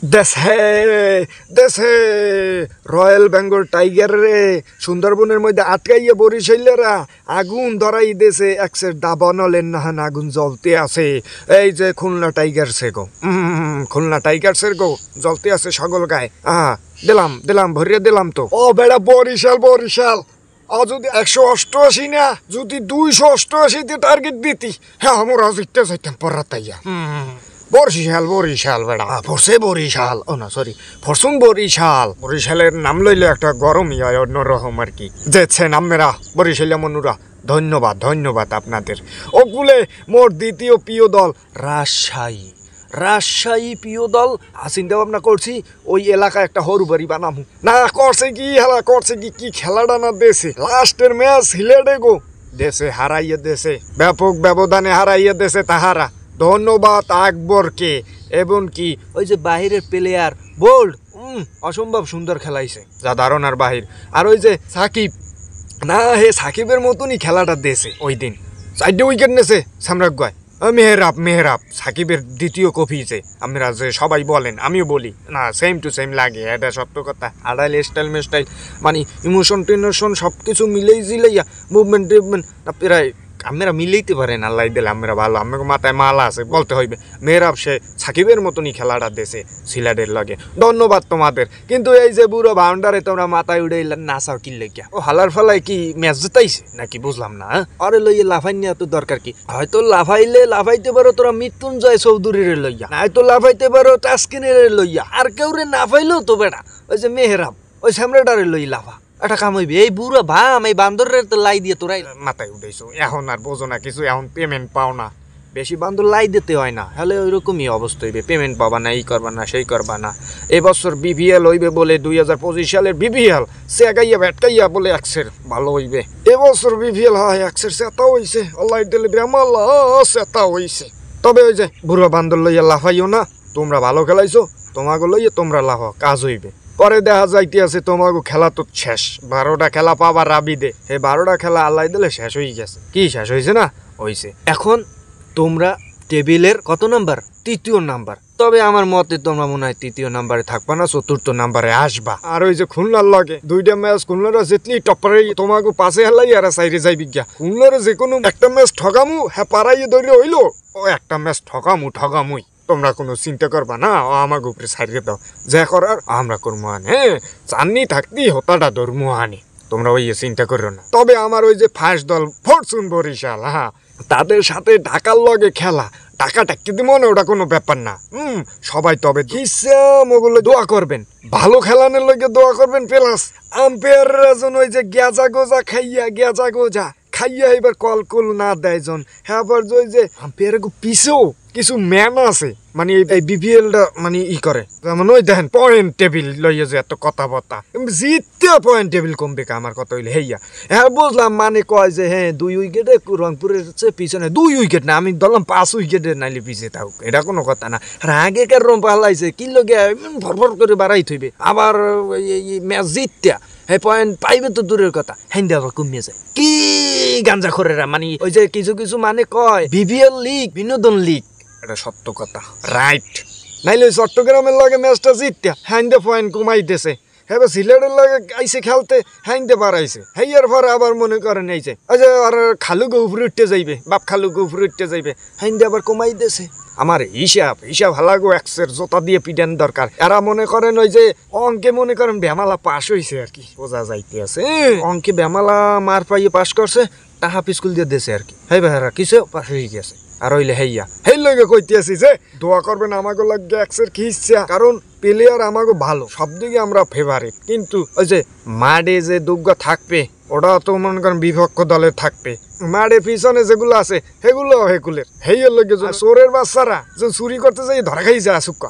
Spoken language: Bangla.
দেশে দেশে রয়্যাল বেঙ্গল টাইগার রে সুন্দরবনের মধ্যে আটকাইয়া বরিশাইলেরা আগুন ধরাই দেশে একসের দাবা নলেন নাহান আগুন জ্বলতে আছে। এই যে খুলনা টাইগার সে গো, খুলনা টাইগার সে গো জ্বলতে আছে সকল গায়ে। দিলাম দিলাম ভরিয়ে দিলাম তো। ও বেড়া বরিশাল বরিশাল, যদি 188 না যদি 288 টার্গেট দিতি, হ্যাঁ আমরা জিততে যাইতাম পরাতাইয়া। বরিশাল বরিশাল বেড়া ফরসে বরিশাল, ও না সরি ফরসুন বরিশাল। বরিশালের নাম লইলে একটা গরমই হয় অন্যরকম আর কি। যেছেন আমরা বরিশালিয়া মনুরা, ধন্যবাদ ধন্যবাদ আপনাদের। ওগুলে মোর দ্বিতীয় প্রিয় দল রাজশাহী। রাজশাহী প্রিয় দল চিন্তা ভাবনা করছি ওই এলাকায় একটা হরু বাড়ি বানামু। না করছে কি হেলা করছে কি খেলাটা না দেশে লাস্টের ম্যাচ হিলেডে গো দেশে হারাইয়ে দেশে, ব্যাপক ব্যবধানে হারাইয়ে দেশে তাহারা। ধন্যবাদ আকবরকে এবং কি ওই যে বাহিরের প্লেয়ার বোল্ড অসম্ভব সুন্দর খেলাইছে, যা ধারণার বাহির। আর ওই যে সাকিব, না হে সাকিবের মতনই খেলাটা দেশে ওই দিন 4টে উইকেট নেছে সাম্রাজ্ঞায়। মেহরাব মেহরাব সাকিবের দ্বিতীয় কপি যে আমরা যে সবাই বলেন, আমিও বলি না, সেম টু সেম লাগে, এটা সত্য কথা। আড়াইল স্টাইল মেস্টাইল মানে ইমোশন টেনশন সব কিছু মিলেই জিলাইয়া মুভমেন্ট টিভমেন্ট প্রায় আমরা মিলেইতে পারেন। আল্লাহ দিলে আমরা ভালো, আমাকে মাথায় মালা আছে বলতে হইবে। মেহরাব সে সাকিবের মতনই খেলাটা দেশে সিলেটের লাগে। ধন্যবাদ তোমাদের। কিন্তু এই যে বুড়ো বাউন্ডারে তোমরা মাথায় উড়ে নাচাও কি লেগিয়া? ও হালার ফালাই কি ম্যাচ জিতাইছে নাকি বুঝলাম না। আরে লইয়া লাফাই নিয়ে তো দরকার কি? হয়তো লাফাইলে লাফাইতে পারো তোরা মৃত্যুঞ্জয় চৌধুরীরে লইয়া, নয়তো লাফাইতে পারো টাস্কিনের লইয়া, আর কেউ রে না ফাইলেও তো বেড়া ওই যে মেহরাব ওই স্যামরাডারে লই লাফা। এটা কাম হইবে। এই বুড়ো ভাম এই বান্দরের তো লাই দিয়ে তোরাই মাথায় উঠেছো। এখন আর বোঝো না কিছু, এখন পেমেন্ট পাও না, বেশি বান্দর লাই দিতে হয় না, হলে ওইরকমই অবস্থা হইবে। পেমেন্ট পাবা না, এই করবা না সেই করবা না। এবছর বিপিএল হইবে বলে 2025 সালের বিপিএল সে গাইয়া ভেটকাইয়া বলে একসের ভালো হইবে। এবছর বিপিএল হয় একসের সেতা হইছে, আল্লাহ দিলে বেমাল্লা সেতা হইছে। তবে ওই যে বুড়ো বান্দর লইয়া লাফাইও না, তোমরা ভালো খেলাইছো, তোমাকে লইয়া তোমরা লাফাও, কাজ হইবে। পরে দেখা যাইতে আছে তোমাকে খেলা তো শেষ, 12টা খেলা পাবা রাবিদে। হে 12টা খেলা আল্লাহ দিলে শেষ হয়ে গেছে। কি শেষ হয়েছে না? হয়েছে। এখন তোমরা টেবিলের কত নাম্বার? 3য় নাম্বার। তবে আমার মতে তোমরা মনে হয় 3য় নাম্বারে থাকবা না, 4র্থ নাম্বারে আসবা। আর ওই যে খুলনার লগে 2টা ম্যাচ খুলনারা জিতলি টপারে তোমাকে পাশে হেলাই আর সাইডে যাই বিজ্ঞা। খুলনার যে কোনো একটা ম্যাচ ঠকামু, হ্যাঁ পারাইয়ে ধরে হইলো ও একটা ম্যাচ ঠকামুই। তোমরা কোনো চিন্তা করবা না, ও আমাকে উপরে ছাড়িয়ে দাও, যা করার আমরা করবো আনে। হ্যাঁ চাননি থাকতি হতাটা ধর্ম আনে, তোমরা ওই চিন্তা করো না। তবে আমার ওই যে ফার্স্ট দল ফরচুন বরিশাল, হ্যাঁ তাদের সাথে ঢাকার লগে খেলা, টাকা টাকি দিব না, ওটা কোনো ব্যাপার না। সবাই তবে হিসাব ওগুলো দোয়া করবেন, ভালো খেলানোর লগে দোয়া করবেন। প্লাস আম্পায়াররা যেন ওই যে গেজা গোজা খাইয়া এবার কল না দেয় জন। হ্যাঁ আবার ওই যে আম্পায়ার পিছেও কিছু ম্যান আছে, মানে এই বিপিএলটা মানে করে, যেমন ওই দেখেন পয়েন্ট টেবিল লইয়া যে এত কথাবার্তা, জিততে পয়েন্ট টেবিল কমবে আমার কথা হইলে। হ্যাঁ বুঝলাম, মানে কয় যে হ্যাঁ 2 উইকেটে রংপুরের পিছনে 2 উইকেট না, আমি ধরলাম 5 উইকেটের নাইলে পিছিয়ে থাকুক, এটা কোনো কথা না। আর আগেকার রং পাল্লাইছে কি লগে ভরভর করে বাড়াই থইবে, আবার ম্যাচ জিততে হ্যাঁ পয়েন্ট পাইবে তো দূরের কথা, হ্যান্ডে আবার কমিয়ে যায়। কি গাঞ্জা খোরেরা, মানে ওই যে কিছু মানে কয় বিপিএল লিগ বিনোদন লিগ, এটা সত্য কথা, রাইট। নাইলে চট্টগ্রামের লগে ম্যাচটা জিততে হ্যান্ডে পয়েন্ট কমাইতেছে, হ্যাঁ সিলেটের লগে আইসে খেলতে হ্যান্ডে বাড়াইছে, হেয়ার পরে আবার মনে করেন এই যে আর খালুকে উপরে উঠতে যাইবে, বাপ খালুকে উপরে উঠতে যাইবে, হ্যান্ডে আবার কমাইতেছে। আমার হিসাব হালাগো একসের জোতা দিয়ে পিটান দরকার। এরা মনে করেন ওই যে অঙ্কে মনে করেন বেমালা পাস হয়েছে আর কি, বোঝা যাইতে আছে অঙ্কে বেমালা মার পাইয়ে পাস করছে, টাহা স্কুল দিয়ে দেশে আর কি, হ্যাঁ ভাইরা কিছু পাস হয়ে গেছে। আর হইলে হেই লগে কইতে আসি যে দোয়া করবেন আমাকে লাগে এক্সের কি ইচ্ছা, কারণ প্লেয়ার আমাকে ভালো, সব দিকে আমরা ফেভারিট। কিন্তু ওই যে মাঠে যে দুর্গা থাকবে, ওটা তো মনে করেন বিপক্ষ দলের থাকবে। মাঠের পিছনে যেগুলো আছে সেগুলো হেকুলের, হেইয়ের লগে চোরের বাচ্চারা যে চুরি করতে যাই ধরা খাই যায় আসুক।